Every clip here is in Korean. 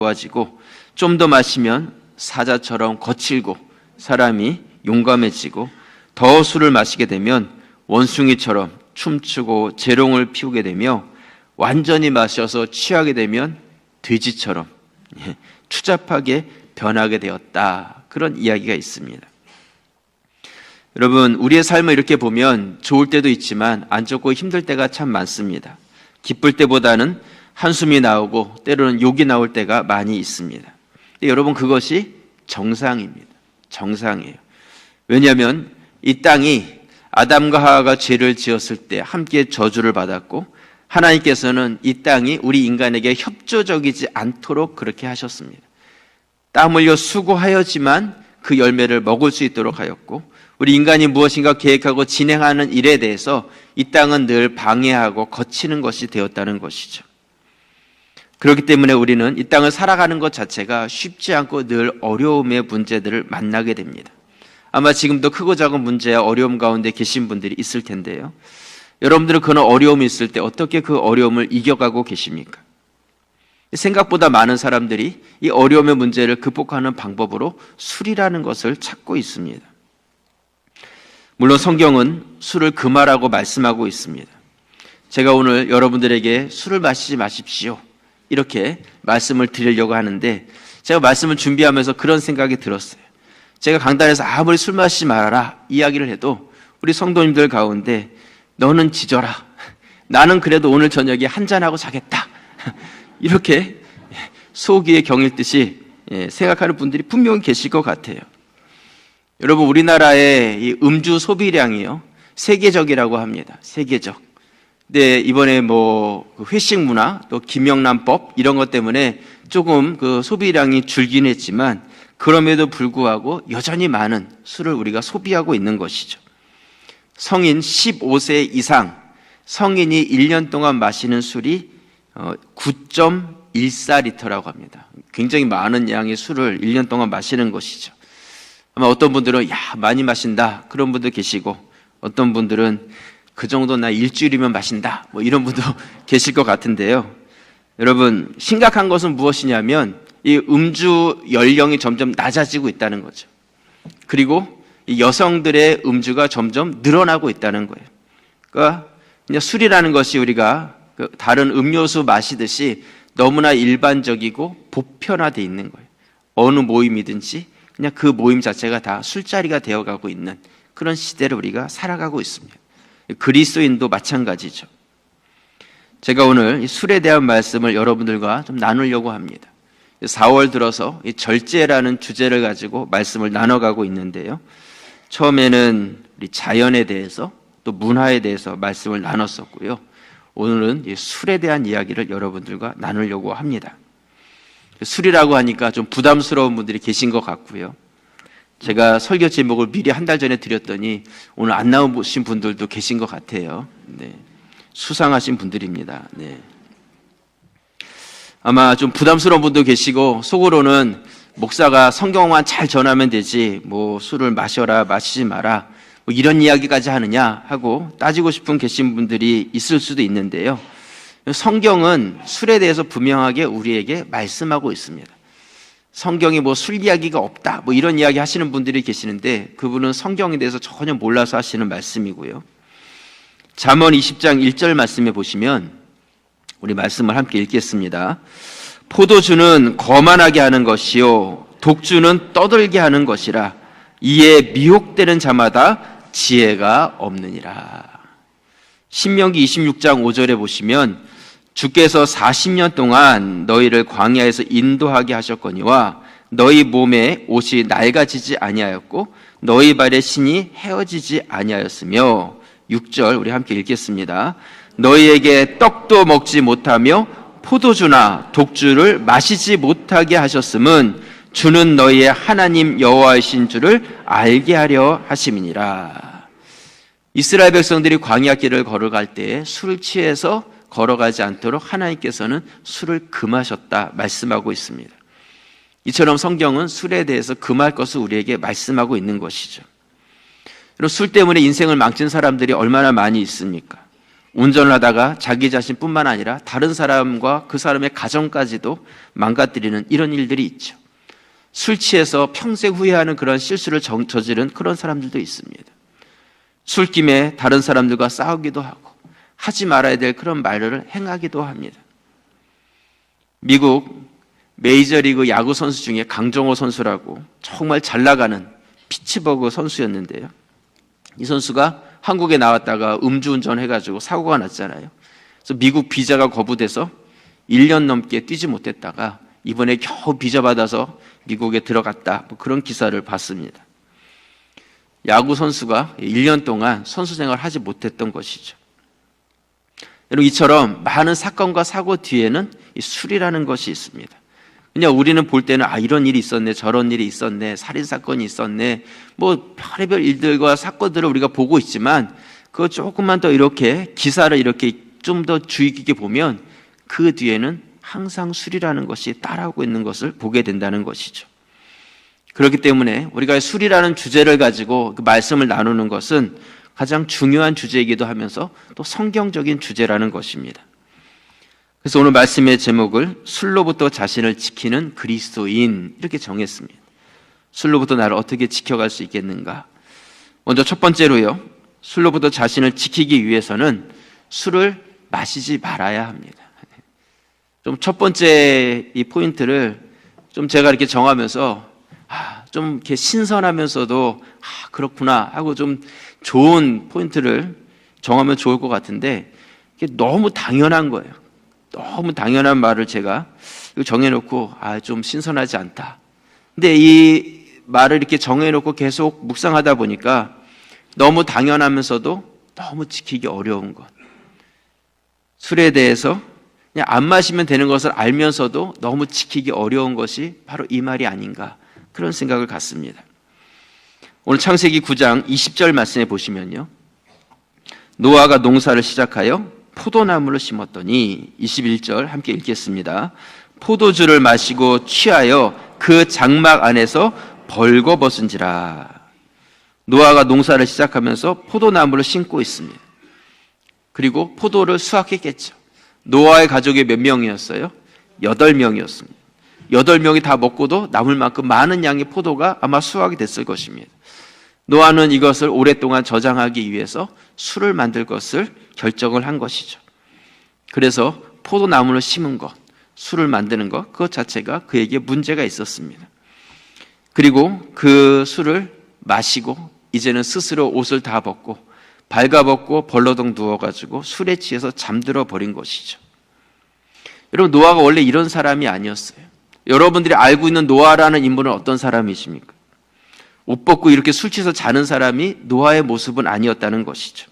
좋아지고 좀 더 마시면 사자처럼 거칠고 사람이 용감해지고 더 술을 마시게 되면 원숭이처럼 춤추고 재롱을 피우게 되며 완전히 마셔서 취하게 되면 돼지처럼 추잡하게 변하게 되었다. 그런 이야기가 있습니다. 여러분, 우리의 삶을 이렇게 보면 좋을 때도 있지만 안 좋고 힘들 때가 참 많습니다. 기쁠 때보다는 한숨이 나오고 때로는 욕이 나올 때가 많이 있습니다. 여러분, 그것이 정상입니다. 정상이에요. 왜냐하면 이 땅이 아담과 하와가 죄를 지었을 때 함께 저주를 받았고 하나님께서는 이 땅이 우리 인간에게 협조적이지 않도록 그렇게 하셨습니다. 땀 흘려 수고하여지만 그 열매를 먹을 수 있도록 하였고 우리 인간이 무엇인가 계획하고 진행하는 일에 대해서 이 땅은 늘 방해하고 거치는 것이 되었다는 것이죠. 그렇기 때문에 우리는 이 땅을 살아가는 것 자체가 쉽지 않고 늘 어려움의 문제들을 만나게 됩니다. 아마 지금도 크고 작은 문제와 어려움 가운데 계신 분들이 있을 텐데요. 여러분들은 그런 어려움이 있을 때 어떻게 그 어려움을 이겨가고 계십니까? 생각보다 많은 사람들이 이 어려움의 문제를 극복하는 방법으로 술이라는 것을 찾고 있습니다. 물론 성경은 술을 금하라고 말씀하고 있습니다. 제가 오늘 여러분들에게 술을 마시지 마십시오 이렇게 말씀을 드리려고 하는데 제가 말씀을 준비하면서 그런 생각이 들었어요. 제가 강단에서 아무리 술 마시지 말아라 이야기를 해도 우리 성도님들 가운데 너는 지져라, 나는 그래도 오늘 저녁에 한잔하고 자겠다 이렇게 소기의 경일듯이 생각하는 분들이 분명히 계실 것 같아요. 여러분, 우리나라의 이 음주 소비량이요 세계적이라고 합니다. 세계적. 근데 이번에 회식 문화 또 김영란법 이런 것 때문에 조금 그 소비량이 줄긴 했지만 그럼에도 불구하고 여전히 많은 술을 우리가 소비하고 있는 것이죠. 성인 15세 이상 성인이 1년 동안 마시는 술이 9.14리터라고 합니다. 굉장히 많은 양의 술을 1년 동안 마시는 것이죠. 아마 어떤 분들은 많이 마신다 그런 분도 계시고 어떤 분들은 그 정도 나 일주일이면 마신다 이런 분도 계실 것 같은데요. 여러분, 심각한 것은 무엇이냐면 이 음주 연령이 점점 낮아지고 있다는 거죠. 그리고 이 여성들의 음주가 점점 늘어나고 있다는 거예요. 그러니까 그냥 술이라는 것이 우리가 다른 음료수 마시듯이 너무나 일반적이고 보편화되어 있는 거예요. 어느 모임이든지 그냥 그 모임 자체가 다 술자리가 되어가고 있는 그런 시대를 우리가 살아가고 있습니다. 그리스도인도 마찬가지죠. 제가 오늘 이 술에 대한 말씀을 여러분들과 좀 나누려고 합니다. 4월 들어서 이 절제라는 주제를 가지고 말씀을 나눠가고 있는데요. 처음에는 우리 자연에 대해서 또 문화에 대해서 말씀을 나눴었고요. 오늘은 이 술에 대한 이야기를 여러분들과 나누려고 합니다. 술이라고 하니까 좀 부담스러운 분들이 계신 것 같고요. 제가 설교 제목을 미리 한 달 전에 드렸더니 오늘 안 나오신 분들도 계신 것 같아요. 네. 수상하신 분들입니다. 네. 아마 좀 부담스러운 분도 계시고 속으로는 목사가 성경만 잘 전하면 되지 술을 마셔라 마시지 마라 이런 이야기까지 하느냐 하고 따지고 싶은 계신 분들이 있을 수도 있는데요. 성경은 술에 대해서 분명하게 우리에게 말씀하고 있습니다. 성경이 술 이야기가 없다 이런 이야기 하시는 분들이 계시는데 그분은 성경에 대해서 전혀 몰라서 하시는 말씀이고요. 잠언 20장 1절 말씀에 보시면 우리 말씀을 함께 읽겠습니다. 포도주는 거만하게 하는 것이요 독주는 떠들게 하는 것이라 이에 미혹되는 자마다 지혜가 없느니라. 신명기 26장 5절에 보시면 주께서 40년 동안 너희를 광야에서 인도하게 하셨거니와 너희 몸에 옷이 낡아지지 아니하였고 너희 발에 신이 헤어지지 아니하였으며 6절 우리 함께 읽겠습니다. 너희에게 떡도 먹지 못하며 포도주나 독주를 마시지 못하게 하셨음은 주는 너희의 하나님 여호와이신 줄을 알게 하려 하심이니라. 이스라엘 백성들이 광야길을 걸어갈 때 술을 취해서 걸어가지 않도록 하나님께서는 술을 금하셨다 말씀하고 있습니다. 이처럼 성경은 술에 대해서 금할 것을 우리에게 말씀하고 있는 것이죠. 술 때문에 인생을 망친 사람들이 얼마나 많이 있습니까? 운전을 하다가 자기 자신뿐만 아니라 다른 사람과 그 사람의 가정까지도 망가뜨리는 이런 일들이 있죠. 술 취해서 평생 후회하는 그런 실수를 저지른 그런 사람들도 있습니다. 술김에 다른 사람들과 싸우기도 하고 하지 말아야 될 그런 말을 행하기도 합니다. 미국 메이저리그 야구 선수 중에 강정호 선수라고 정말 잘 나가는 피츠버그 선수였는데요. 이 선수가 한국에 나왔다가 음주운전 해가지고 사고가 났잖아요. 그래서 미국 비자가 거부돼서 1년 넘게 뛰지 못했다가 이번에 겨우 비자 받아서 미국에 들어갔다, 뭐 그런 기사를 봤습니다. 야구 선수가 1년 동안 선수 생활을 하지 못했던 것이죠. 여러분, 이처럼 많은 사건과 사고 뒤에는 이 술이라는 것이 있습니다. 그냥 우리는 볼 때는 이런 일이 있었네, 저런 일이 있었네, 살인사건이 있었네, 뭐 별의별 일들과 사건들을 우리가 보고 있지만 그거 조금만 더 이렇게 기사를 이렇게 좀 더 주의 깊게 보면 그 뒤에는 항상 술이라는 것이 따라오고 있는 것을 보게 된다는 것이죠. 그렇기 때문에 우리가 술이라는 주제를 가지고 그 말씀을 나누는 것은 가장 중요한 주제이기도 하면서 또 성경적인 주제라는 것입니다. 그래서 오늘 말씀의 제목을 술로부터 자신을 지키는 그리스도인 이렇게 정했습니다. 술로부터 나를 어떻게 지켜갈 수 있겠는가? 먼저 첫 번째로요, 술로부터 자신을 지키기 위해서는 술을 마시지 말아야 합니다. 좀 첫 번째 이 포인트를 좀 제가 이렇게 정하면서 좀 이렇게 신선하면서도 그렇구나 하고 좀 좋은 포인트를 정하면 좋을 것 같은데 이게 너무 당연한 거예요. 너무 당연한 말을 제가 정해놓고 좀 신선하지 않다. 근데 이 말을 이렇게 정해놓고 계속 묵상하다 보니까 너무 당연하면서도 너무 지키기 어려운 것. 술에 대해서 그냥 안 마시면 되는 것을 알면서도 너무 지키기 어려운 것이 바로 이 말이 아닌가, 그런 생각을 갖습니다. 오늘 창세기 9장 20절 말씀에 보시면요, 노아가 농사를 시작하여 포도나무를 심었더니 21절 함께 읽겠습니다. 포도주를 마시고 취하여 그 장막 안에서 벌거벗은지라. 노아가 농사를 시작하면서 포도나무를 심고 있습니다. 그리고 포도를 수확했겠죠. 노아의 가족이 몇 명이었어요? 8명이었습니다. 8명이 다 먹고도 남을 만큼 많은 양의 포도가 아마 수확이 됐을 것입니다. 노아는 이것을 오랫동안 저장하기 위해서 술을 만들 것을 결정을 한 것이죠. 그래서 포도나무를 심은 것, 술을 만드는 것, 그것 자체가 그에게 문제가 있었습니다. 그리고 그 술을 마시고 이제는 스스로 옷을 다 벗고 발가벗고 벌러덩 누워가지고 술에 취해서 잠들어 버린 것이죠. 여러분, 노아가 원래 이런 사람이 아니었어요. 여러분들이 알고 있는 노아라는 인물은 어떤 사람이십니까? 옷 벗고 이렇게 술 취해서 자는 사람이 노아의 모습은 아니었다는 것이죠.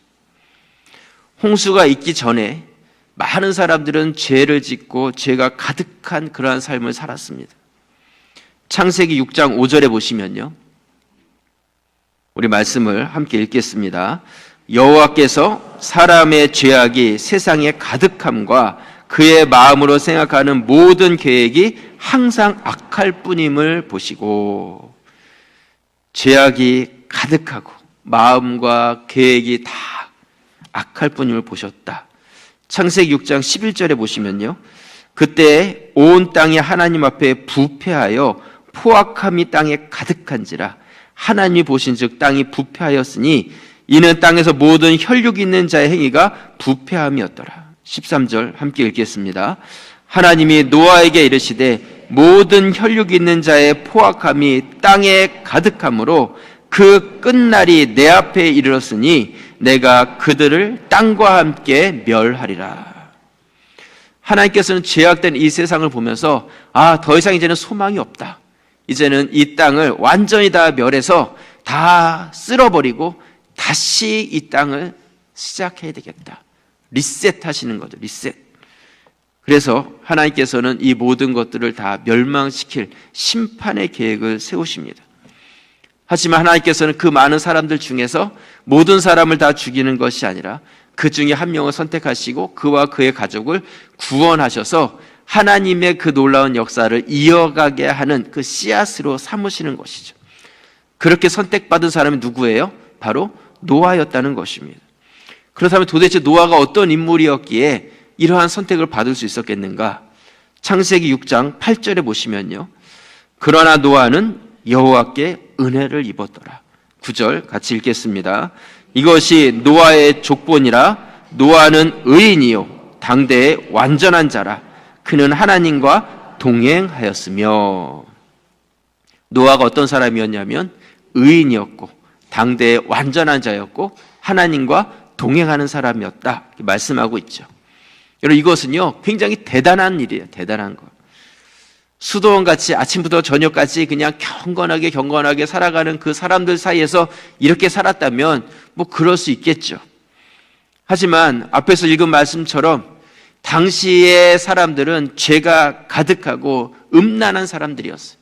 홍수가 있기 전에 많은 사람들은 죄를 짓고 죄가 가득한 그러한 삶을 살았습니다. 창세기 6장 5절에 보시면요, 우리 말씀을 함께 읽겠습니다. 여호와께서 사람의 죄악이 세상에 가득함과 그의 마음으로 생각하는 모든 계획이 항상 악할 뿐임을 보시고, 죄악이 가득하고 마음과 계획이 다 악할 뿐임을 보셨다. 창세기 6장 11절에 보시면요, 그때 온 땅이 하나님 앞에 부패하여 포악함이 땅에 가득한지라. 하나님이 보신즉 땅이 부패하였으니 이는 땅에서 모든 혈육이 있는 자의 행위가 부패함이었더라. 13절 함께 읽겠습니다. 하나님이 노아에게 이르시되 모든 혈육이 있는 자의 포악함이 땅에 가득함으로 그 끝날이 내 앞에 이르렀으니 내가 그들을 땅과 함께 멸하리라. 하나님께서는 죄악된 이 세상을 보면서 더 이상 이제는 소망이 없다. 이제는 이 땅을 완전히 다 멸해서 다 쓸어버리고 다시 이 땅을 시작해야 되겠다. 리셋하시는 거죠. 리셋. 그래서 하나님께서는 이 모든 것들을 다 멸망시킬 심판의 계획을 세우십니다. 하지만 하나님께서는 그 많은 사람들 중에서 모든 사람을 다 죽이는 것이 아니라 그 중에 한 명을 선택하시고 그와 그의 가족을 구원하셔서 하나님의 그 놀라운 역사를 이어가게 하는 그 씨앗으로 삼으시는 것이죠. 그렇게 선택받은 사람이 누구예요? 바로 노아였다는 것입니다. 그렇다면 도대체 노아가 어떤 인물이었기에 이러한 선택을 받을 수 있었겠는가? 창세기 6장 8절에 보시면요. 그러나 노아는 여호와께 은혜를 입었더라. 9절 같이 읽겠습니다. 이것이 노아의 족본이라. 노아는 의인이요 당대의 완전한 자라. 그는 하나님과 동행하였으며. 노아가 어떤 사람이었냐면 의인이었고 당대의 완전한 자였고 하나님과 동행하는 사람이었다 말씀하고 있죠. 여러분, 이것은요 굉장히 대단한 일이에요. 대단한 거. 수도원같이 아침부터 저녁까지 그냥 경건하게 살아가는 그 사람들 사이에서 이렇게 살았다면 뭐 그럴 수 있겠죠. 하지만 앞에서 읽은 말씀처럼 당시의 사람들은 죄가 가득하고 음란한 사람들이었어요.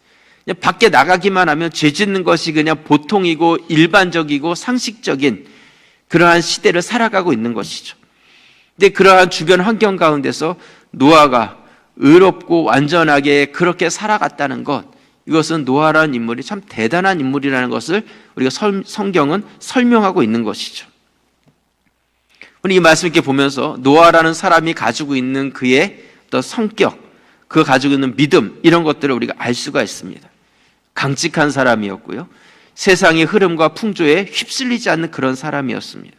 그냥 밖에 나가기만 하면 죄 짓는 것이 그냥 보통이고 일반적이고 상식적인 그러한 시대를 살아가고 있는 것이죠. 근데 그러한 주변 환경 가운데서 노아가 의롭고 완전하게 그렇게 살아갔다는 것, 이것은 노아라는 인물이 참 대단한 인물이라는 것을 우리가 성경은 설명하고 있는 것이죠. 우리 이 말씀 이렇게 보면서 노아라는 사람이 가지고 있는 그의 어떤 성격, 그가 가지고 있는 믿음, 이런 것들을 우리가 알 수가 있습니다. 강직한 사람이었고요. 세상의 흐름과 풍조에 휩쓸리지 않는 그런 사람이었습니다.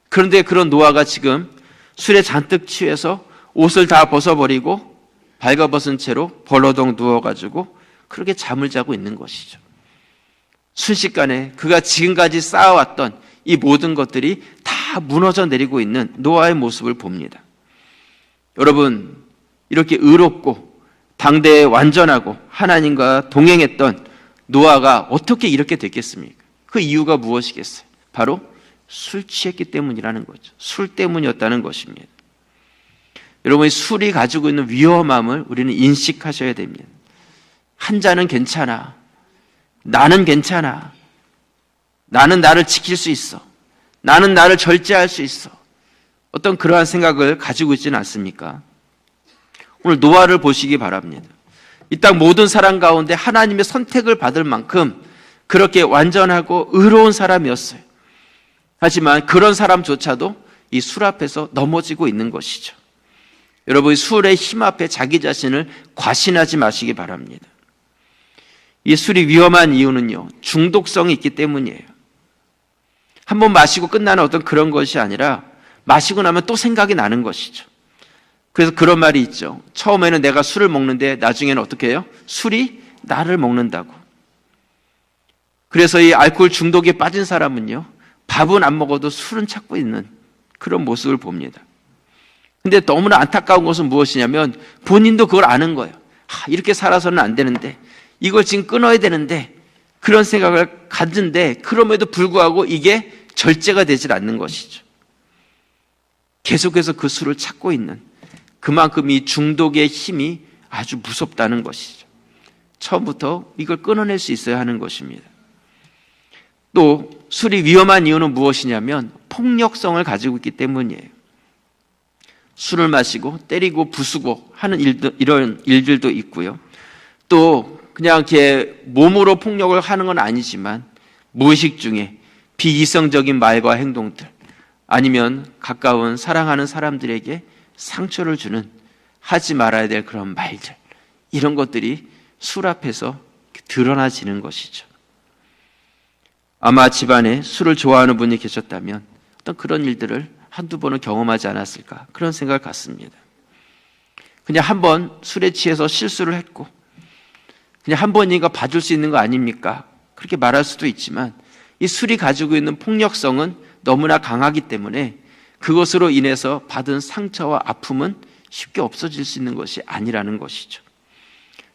그런데 그런 노아가 지금 술에 잔뜩 취해서 옷을 다 벗어버리고 발가벗은 채로 벌러덩 누워가지고 그렇게 잠을 자고 있는 것이죠. 순식간에 그가 지금까지 쌓아왔던 이 모든 것들이 다 무너져 내리고 있는 노아의 모습을 봅니다. 여러분, 이렇게 의롭고 당대에 완전하고 하나님과 동행했던 노아가 어떻게 이렇게 됐겠습니까? 그 이유가 무엇이겠어요? 바로 술 취했기 때문이라는 거죠. 술 때문이었다는 것입니다. 여러분이 술이 가지고 있는 위험함을 우리는 인식하셔야 됩니다. 한 잔은 괜찮아. 나는 괜찮아. 나는 나를 지킬 수 있어. 나는 나를 절제할 수 있어. 어떤 그러한 생각을 가지고 있지는 않습니까? 오늘 노아를 보시기 바랍니다. 이 땅 모든 사람 가운데 하나님의 선택을 받을 만큼 그렇게 완전하고 의로운 사람이었어요. 하지만 그런 사람조차도 이 술 앞에서 넘어지고 있는 것이죠. 여러분, 술의 힘 앞에 자기 자신을 과신하지 마시기 바랍니다. 이 술이 위험한 이유는요, 중독성이 있기 때문이에요. 한번 마시고 끝나는 어떤 그런 것이 아니라 마시고 나면 또 생각이 나는 것이죠. 그래서 그런 말이 있죠. 처음에는 내가 술을 먹는데 나중에는 어떻게 해요? 술이 나를 먹는다고. 그래서 이 알코올 중독에 빠진 사람은요, 밥은 안 먹어도 술은 찾고 있는 그런 모습을 봅니다. 근데 너무나 안타까운 것은 무엇이냐면 본인도 그걸 아는 거예요. 이렇게 살아서는 안 되는데, 이걸 지금 끊어야 되는데, 그런 생각을 갖는데 그럼에도 불구하고 이게 절제가 되질 않는 것이죠. 계속해서 그 술을 찾고 있는, 그만큼 이 중독의 힘이 아주 무섭다는 것이죠. 처음부터 이걸 끊어낼 수 있어야 하는 것입니다. 또 술이 위험한 이유는 무엇이냐면 폭력성을 가지고 있기 때문이에요. 술을 마시고 때리고 부수고 하는 이런 일들도 있고요. 또 그냥 이렇게 몸으로 폭력을 하는 건 아니지만 무의식 중에 비이성적인 말과 행동들, 아니면 가까운 사랑하는 사람들에게 상처를 주는, 하지 말아야 될 그런 말들, 이런 것들이 술 앞에서 드러나지는 것이죠. 아마 집안에 술을 좋아하는 분이 계셨다면 어떤 그런 일들을 한두 번은 경험하지 않았을까, 그런 생각을 갖습니다. 그냥 한 번 술에 취해서 실수를 했고 그냥 한 번이니까 봐줄 수 있는 거 아닙니까? 그렇게 말할 수도 있지만 이 술이 가지고 있는 폭력성은 너무나 강하기 때문에 그것으로 인해서 받은 상처와 아픔은 쉽게 없어질 수 있는 것이 아니라는 것이죠.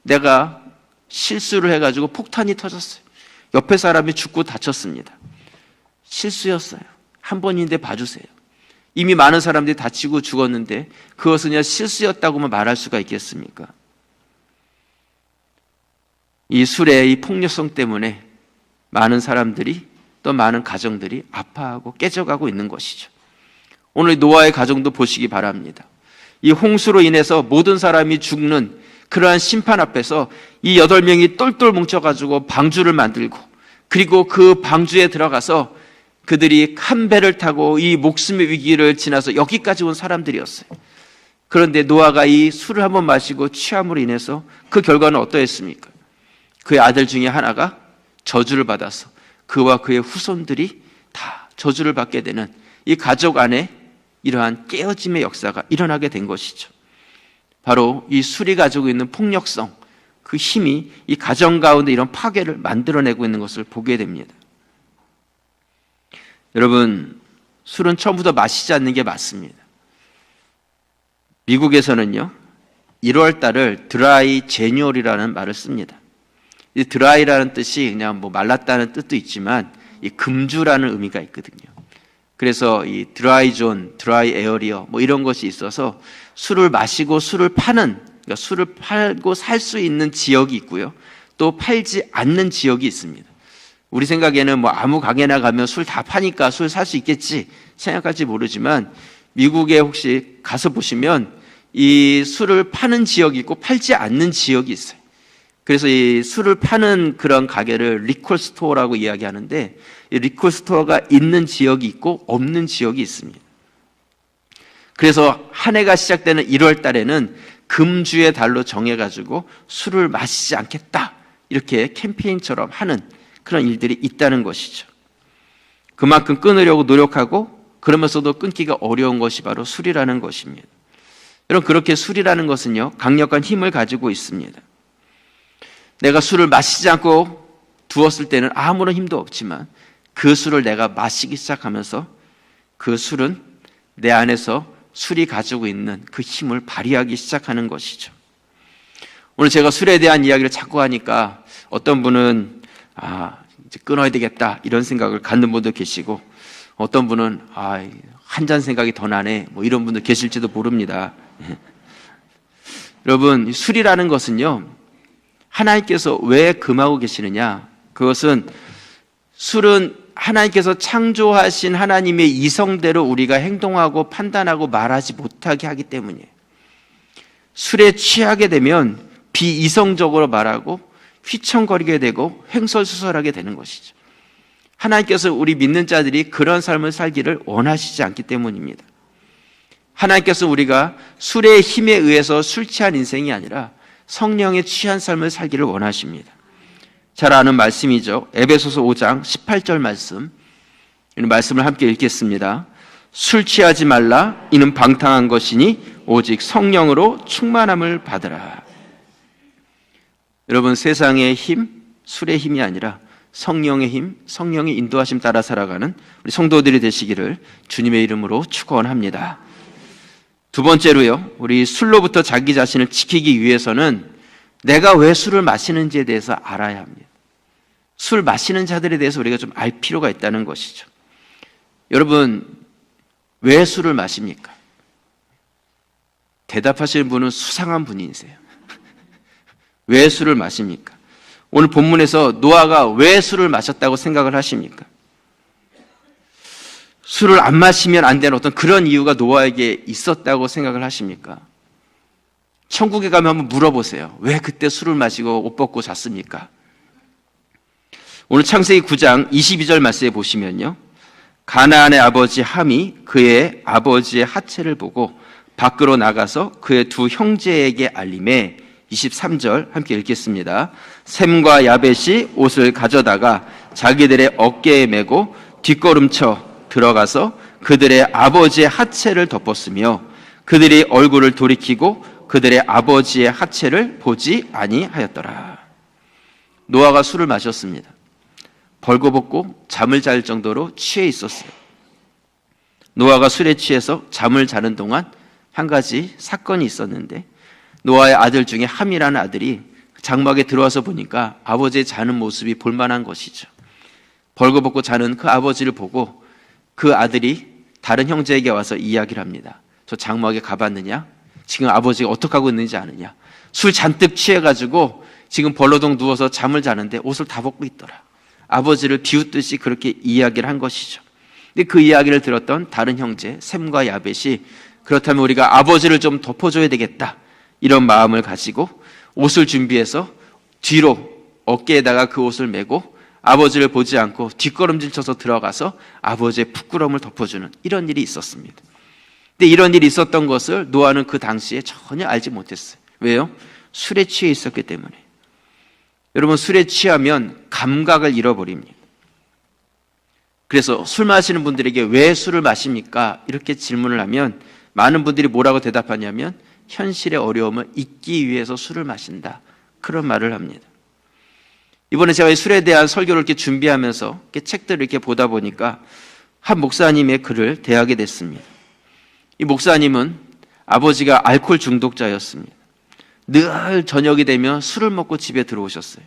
내가 실수를 해가지고 폭탄이 터졌어요. 옆에 사람이 죽고 다쳤습니다. 실수였어요. 한 번인데 봐주세요. 이미 많은 사람들이 다치고 죽었는데 그것은 그냥 실수였다고만 말할 수가 있겠습니까? 이 술의 이 폭력성 때문에 많은 사람들이, 또 많은 가정들이 아파하고 깨져가고 있는 것이죠. 오늘 노아의 가정도 보시기 바랍니다. 이 홍수로 인해서 모든 사람이 죽는 그러한 심판 앞에서 이 8명이 똘똘 뭉쳐가지고 방주를 만들고, 그리고 그 방주에 들어가서 그들이 한 배를 타고 이 목숨의 위기를 지나서 여기까지 온 사람들이었어요. 그런데 노아가 이 술을 한번 마시고 취함으로 인해서 그 결과는 어떠했습니까? 그의 아들 중에 하나가 저주를 받아서 그와 그의 후손들이 다 저주를 받게 되는 이 가족 안에 이러한 깨어짐의 역사가 일어나게 된 것이죠. 바로 이 술이 가지고 있는 폭력성, 그 힘이 이 가정 가운데 이런 파괴를 만들어내고 있는 것을 보게 됩니다. 여러분, 술은 처음부터 마시지 않는 게 맞습니다. 미국에서는요, 1월 달을 드라이 제뉴얼이라는 말을 씁니다. 이 드라이라는 뜻이 그냥 뭐 말랐다는 뜻도 있지만 이 금주라는 의미가 있거든요. 그래서 이 드라이 존, 드라이 에어리어 뭐 이런 것이 있어서 술을 마시고 술을 파는, 그러니까 술을 팔고 살 수 있는 지역이 있고요. 또 팔지 않는 지역이 있습니다. 우리 생각에는 뭐 아무 가게나 가면 술 다 파니까 술 살 수 있겠지 생각할지 모르지만 미국에 혹시 가서 보시면 이 술을 파는 지역이 있고 팔지 않는 지역이 있어요. 그래서 이 술을 파는 그런 가게를 리콜 스토어라고 이야기하는데 이 리콜 스토어가 있는 지역이 있고 없는 지역이 있습니다. 그래서 한 해가 시작되는 1월 달에는 금주의 달로 정해가지고 술을 마시지 않겠다 이렇게 캠페인처럼 하는 그런 일들이 있다는 것이죠. 그만큼 끊으려고 노력하고 그러면서도 끊기가 어려운 것이 바로 술이라는 것입니다. 여러분, 그렇게 술이라는 것은요, 강력한 힘을 가지고 있습니다. 내가 술을 마시지 않고 두었을 때는 아무런 힘도 없지만 그 술을 내가 마시기 시작하면서 그 술은 내 안에서 술이 가지고 있는 그 힘을 발휘하기 시작하는 것이죠. 오늘 제가 술에 대한 이야기를 자꾸 하니까 어떤 분은 이제 끊어야 되겠다 이런 생각을 갖는 분도 계시고 어떤 분은 한 잔 생각이 더 나네 뭐 이런 분도 계실지도 모릅니다. 여러분, 술이라는 것은요, 하나님께서 왜 금하고 계시느냐? 그것은 술은 하나님께서 창조하신 하나님의 이성대로 우리가 행동하고 판단하고 말하지 못하게 하기 때문이에요. 술에 취하게 되면 비이성적으로 말하고 휘청거리게 되고 횡설수설하게 되는 것이죠. 하나님께서 우리 믿는 자들이 그런 삶을 살기를 원하시지 않기 때문입니다. 하나님께서 우리가 술의 힘에 의해서 술 취한 인생이 아니라 성령에 취한 삶을 살기를 원하십니다. 잘 아는 말씀이죠. 에베소서 5장 18절 말씀. 이 말씀을 함께 읽겠습니다. 술 취하지 말라. 이는 방탕한 것이니 오직 성령으로 충만함을 받으라. 여러분, 세상의 힘, 술의 힘이 아니라 성령의 힘, 성령의 인도하심 따라 살아가는 우리 성도들이 되시기를 주님의 이름으로 축원합니다. 두 번째로요, 우리 술로부터 자기 자신을 지키기 위해서는 내가 왜 술을 마시는지에 대해서 알아야 합니다. 술 마시는 자들에 대해서 우리가 좀 알 필요가 있다는 것이죠. 여러분, 왜 술을 마십니까? 대답하시는 분은 수상한 분이세요. 왜 술을 마십니까? 오늘 본문에서 노아가 왜 술을 마셨다고 생각을 하십니까? 술을 안 마시면 안 되는 어떤 그런 이유가 노아에게 있었다고 생각을 하십니까? 천국에 가면 한번 물어보세요. 왜 그때 술을 마시고 옷 벗고 잤습니까? 오늘 창세기 9장 22절 말씀에 보시면요, 가나안의 아버지 함이 그의 아버지의 하체를 보고 밖으로 나가서 그의 두 형제에게 알림해 23절 함께 읽겠습니다. 셈과 야벳이 옷을 가져다가 자기들의 어깨에 메고 뒷걸음쳐 들어가서 그들의 아버지의 하체를 덮었으며 그들이 얼굴을 돌이키고 그들의 아버지의 하체를 보지 아니하였더라. 노아가 술을 마셨습니다. 벌거벗고 잠을 잘 정도로 취해 있었어요. 노아가 술에 취해서 잠을 자는 동안 한 가지 사건이 있었는데 노아의 아들 중에 함이라는 아들이 장막에 들어와서 보니까 아버지의 자는 모습이 볼만한 것이죠. 벌거벗고 자는 그 아버지를 보고 그 아들이 다른 형제에게 와서 이야기를 합니다. 저 장막에 가봤느냐? 지금 아버지가 어떻게 하고 있는지 아느냐? 술 잔뜩 취해가지고 지금 벌러덩 누워서 잠을 자는데 옷을 다 벗고 있더라. 아버지를 비웃듯이 그렇게 이야기를 한 것이죠. 근데 그 이야기를 들었던 다른 형제 셈과 야벳이 그렇다면 우리가 아버지를 좀 덮어줘야 되겠다, 이런 마음을 가지고 옷을 준비해서 뒤로 어깨에다가 그 옷을 메고 아버지를 보지 않고 뒷걸음질 쳐서 들어가서 아버지의 부끄러움을 덮어주는 이런 일이 있었습니다. 근데 이런 일이 있었던 것을 노아는 그 당시에 전혀 알지 못했어요. 왜요? 술에 취해 있었기 때문에. 여러분, 술에 취하면 감각을 잃어버립니다. 그래서 술 마시는 분들에게 왜 술을 마십니까? 이렇게 질문을 하면 많은 분들이 뭐라고 대답하냐면 현실의 어려움을 잊기 위해서 술을 마신다, 그런 말을 합니다. 이번에 제가 이 술에 대한 설교를 이렇게 준비하면서 이렇게 책들을 이렇게 보다 보니까 한 목사님의 글을 대하게 됐습니다. 이 목사님은 아버지가 알코올 중독자였습니다. 늘 저녁이 되면 술을 먹고 집에 들어오셨어요.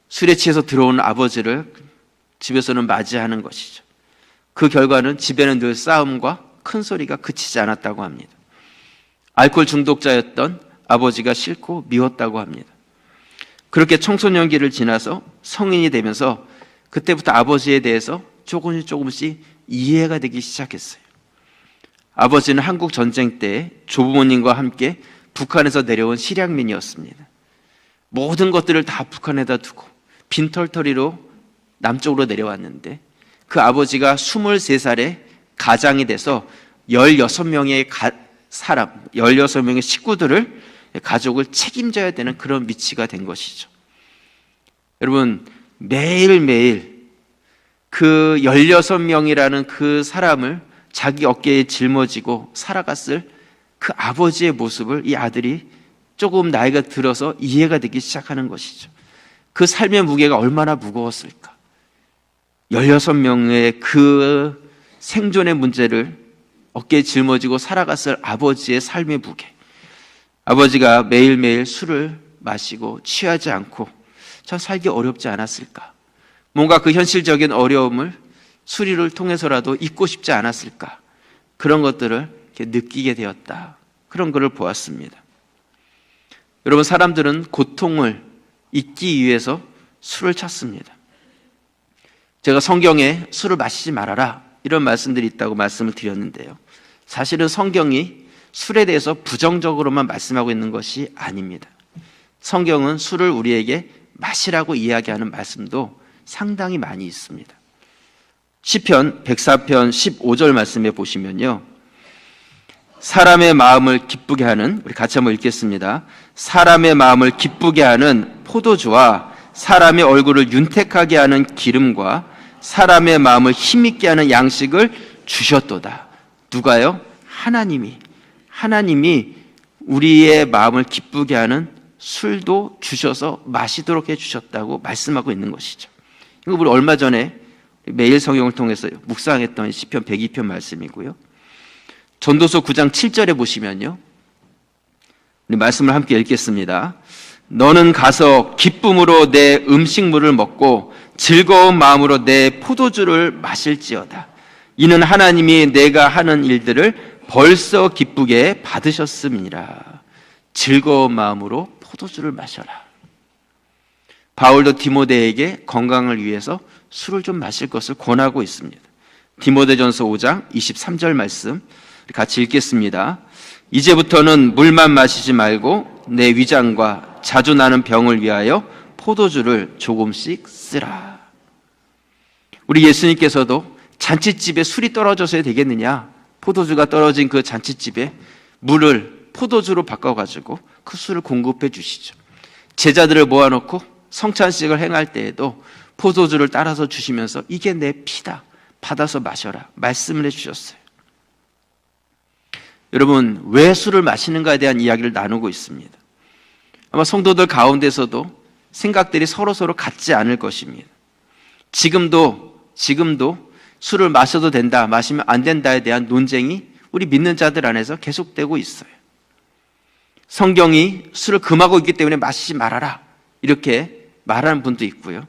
술에 취해서 들어오는 아버지를 집에서는 맞이하는 것이죠. 그 결과는 집에는 늘 싸움과 큰 소리가 그치지 않았다고 합니다. 알코올 중독자였던 아버지가 싫고 미웠다고 합니다. 그렇게 청소년기를 지나서 성인이 되면서 그때부터 아버지에 대해서 조금씩 이해가 되기 시작했어요. 아버지는 한국 전쟁 때 조부모님과 함께 북한에서 내려온 실향민이었습니다. 모든 것들을 다 북한에다 두고 빈털터리로 남쪽으로 내려왔는데 그 아버지가 23살에 가장이 돼서 16명의 16명의 식구들을, 가족을 책임져야 되는 그런 위치가 된 것이죠. 여러분, 매일매일 그 16명이라는 그 사람을 자기 어깨에 짊어지고 살아갔을 그 아버지의 모습을 이 아들이 조금 나이가 들어서 이해가 되기 시작하는 것이죠. 그 삶의 무게가 얼마나 무거웠을까. 16명의 그 생존의 문제를 어깨에 짊어지고 살아갔을 아버지의 삶의 무게. 아버지가 매일매일 술을 마시고 취하지 않고 참 살기 어렵지 않았을까. 뭔가 그 현실적인 어려움을 수리를 통해서라도 잊고 싶지 않았을까. 그런 것들을 이렇게 느끼게 되었다. 그런 것을 보았습니다. 여러분, 사람들은 고통을 잊기 위해서 술을 찾습니다. 제가 성경에 술을 마시지 말아라 이런 말씀들이 있다고 말씀을 드렸는데요. 사실은 성경이 술에 대해서 부정적으로만 말씀하고 있는 것이 아닙니다. 성경은 술을 우리에게 마시라고 이야기하는 말씀도 상당히 많이 있습니다. 시편 104편 15절 말씀에 보시면요, 사람의 마음을 기쁘게 하는, 우리 같이 한번 읽겠습니다. 사람의 마음을 기쁘게 하는 포도주와 사람의 얼굴을 윤택하게 하는 기름과 사람의 마음을 힘있게 하는 양식을 주셨도다. 누가요? 하나님이 우리의 마음을 기쁘게 하는 술도 주셔서 마시도록 해주셨다고 말씀하고 있는 것이죠. 이거 우리 얼마 전에 매일 성경을 통해서 묵상했던 시편 102편 말씀이고요. 전도서 9장 7절에 보시면요, 우리 말씀을 함께 읽겠습니다. 너는 가서 기쁨으로 내 음식물을 먹고 즐거운 마음으로 내 포도주를 마실지어다. 이는 하나님이 내가 하는 일들을 벌써 기쁘게 받으셨음이니라. 즐거운 마음으로 포도주를 마셔라. 바울도 디모데에게 건강을 위해서 술을 좀 마실 것을 권하고 있습니다. 디모데전서 5장 23절 말씀 같이 읽겠습니다. 이제부터는 물만 마시지 말고 내 위장과 자주 나는 병을 위하여 포도주를 조금씩 쓰라. 우리 예수님께서도 잔치집에 술이 떨어져서야 되겠느냐? 포도주가 떨어진 그 잔치집에 물을 포도주로 바꿔가지고 그 술을 공급해 주시죠. 제자들을 모아놓고 성찬식을 행할 때에도 포도주를 따라서 주시면서 이게 내 피다, 받아서 마셔라 말씀을 해주셨어요. 여러분, 왜 술을 마시는가에 대한 이야기를 나누고 있습니다. 아마 성도들 가운데서도 생각들이 서로 같지 않을 것입니다. 지금도 술을 마셔도 된다, 마시면 안 된다에 대한 논쟁이 우리 믿는 자들 안에서 계속되고 있어요. 성경이 술을 금하고 있기 때문에 마시지 말아라 이렇게 말하는 분도 있고요.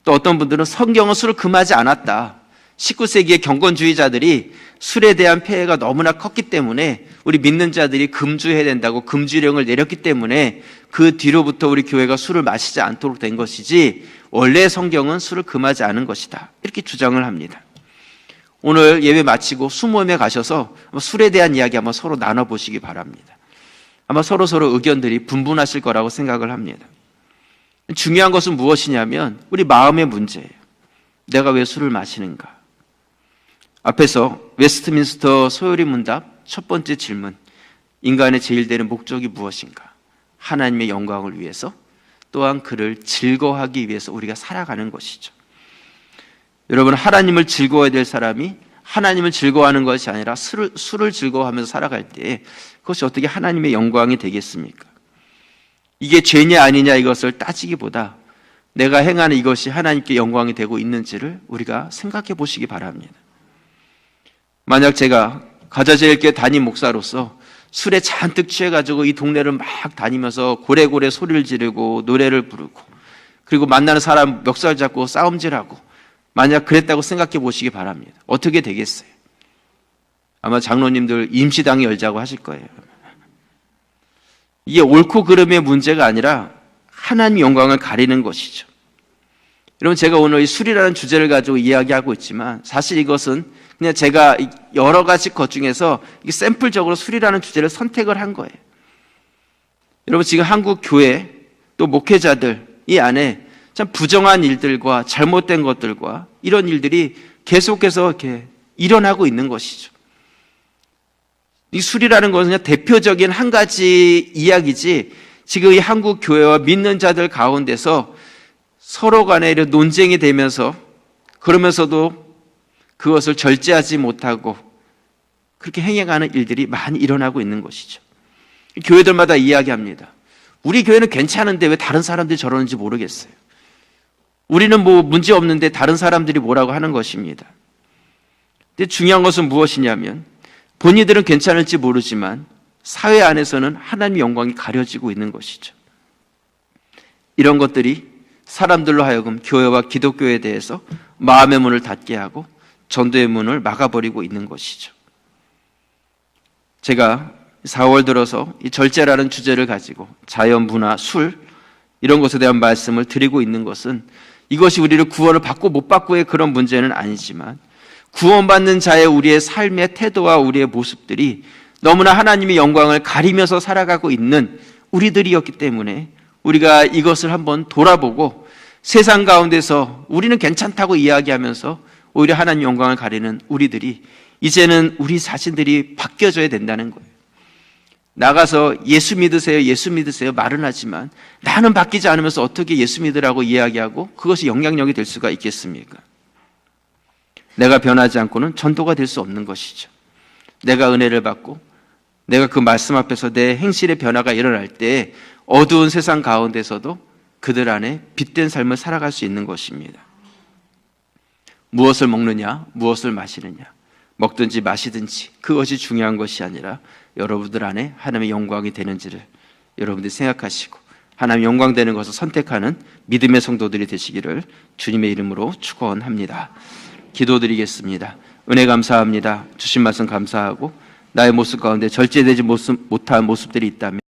또 어떤 분들은 성경은 술을 금하지 않았다. 19세기의 경건주의자들이 술에 대한 폐해가 너무나 컸기 때문에 우리 믿는 자들이 금주해야 된다고 금주령을 내렸기 때문에 그 뒤로부터 우리 교회가 술을 마시지 않도록 된 것이지 원래 성경은 술을 금하지 않은 것이다, 이렇게 주장을 합니다. 오늘 예배 마치고 수모임에 가셔서 술에 대한 이야기 한번 서로 나눠보시기 바랍니다. 아마 서로 의견들이 분분하실 거라고 생각을 합니다. 중요한 것은 무엇이냐면 우리 마음의 문제예요. 내가 왜 술을 마시는가? 앞에서 웨스트민스터 소요리 문답 첫 번째 질문, 인간의 제일 되는 목적이 무엇인가? 하나님의 영광을 위해서, 또한 그를 즐거워하기 위해서 우리가 살아가는 것이죠. 여러분, 하나님을 즐거워해야 될 사람이 하나님을 즐거워하는 것이 아니라 술을 즐거워하면서 살아갈 때 그것이 어떻게 하나님의 영광이 되겠습니까? 이게 죄냐 아니냐 이것을 따지기보다 내가 행하는 이것이 하나님께 영광이 되고 있는지를 우리가 생각해 보시기 바랍니다. 만약 제가 가자제일교회 담임 목사로서 술에 잔뜩 취해가지고 이 동네를 막 다니면서 고래고래 소리를 지르고 노래를 부르고 그리고 만나는 사람 멱살 잡고 싸움질하고 만약 그랬다고 생각해 보시기 바랍니다. 어떻게 되겠어요? 아마 장로님들 임시당에 열자고 하실 거예요. 이게 옳고 그름의 문제가 아니라 하나님 영광을 가리는 것이죠. 여러분, 제가 오늘 이 술이라는 주제를 가지고 이야기하고 있지만 사실 이것은 그냥 제가 여러 가지 것 중에서 샘플적으로 술이라는 주제를 선택을 한 거예요. 여러분, 지금 한국 교회 또 목회자들 이 안에 참 부정한 일들과 잘못된 것들과 이런 일들이 계속해서 이렇게 일어나고 있는 것이죠. 이 술이라는 것은 그냥 대표적인 한 가지 이야기지 지금 이 한국 교회와 믿는 자들 가운데서 서로 간에 이런 논쟁이 되면서 그러면서도 그것을 절제하지 못하고 그렇게 행해가는 일들이 많이 일어나고 있는 것이죠. 교회들마다 이야기합니다. 우리 교회는 괜찮은데 왜 다른 사람들이 저러는지 모르겠어요. 우리는 뭐 문제 없는데 다른 사람들이 뭐라고 하는 것입니다. 근데 중요한 것은 무엇이냐면 본인들은 괜찮을지 모르지만 사회 안에서는 하나님의 영광이 가려지고 있는 것이죠. 이런 것들이 사람들로 하여금 교회와 기독교에 대해서 마음의 문을 닫게 하고 전도의 문을 막아버리고 있는 것이죠. 제가 4월 들어서 이 절제라는 주제를 가지고 자연, 문화, 술 이런 것에 대한 말씀을 드리고 있는 것은 이것이 우리를 구원을 받고 못 받고의 그런 문제는 아니지만 구원받는 자의 우리의 삶의 태도와 우리의 모습들이 너무나 하나님의 영광을 가리면서 살아가고 있는 우리들이었기 때문에 우리가 이것을 한번 돌아보고 세상 가운데서 우리는 괜찮다고 이야기하면서 오히려 하나님 영광을 가리는 우리들이 이제는 우리 자신들이 바뀌어져야 된다는 거예요. 나가서 예수 믿으세요, 예수 믿으세요 말은 하지만 나는 바뀌지 않으면서 어떻게 예수 믿으라고 이야기하고 그것이 영향력이 될 수가 있겠습니까? 내가 변하지 않고는 전도가 될 수 없는 것이죠. 내가 은혜를 받고 내가 그 말씀 앞에서 내 행실의 변화가 일어날 때 어두운 세상 가운데서도 그들 안에 빛된 삶을 살아갈 수 있는 것입니다. 무엇을 먹느냐, 무엇을 마시느냐, 먹든지 마시든지 그것이 중요한 것이 아니라 여러분들 안에 하나님의 영광이 되는지를 여러분들이 생각하시고 하나님 영광 되는 것을 선택하는 믿음의 성도들이 되시기를 주님의 이름으로 축원합니다. 기도드리겠습니다. 은혜 감사합니다. 주신 말씀 감사하고 나의 모습 가운데 절제되지 못한 모습들이 있다면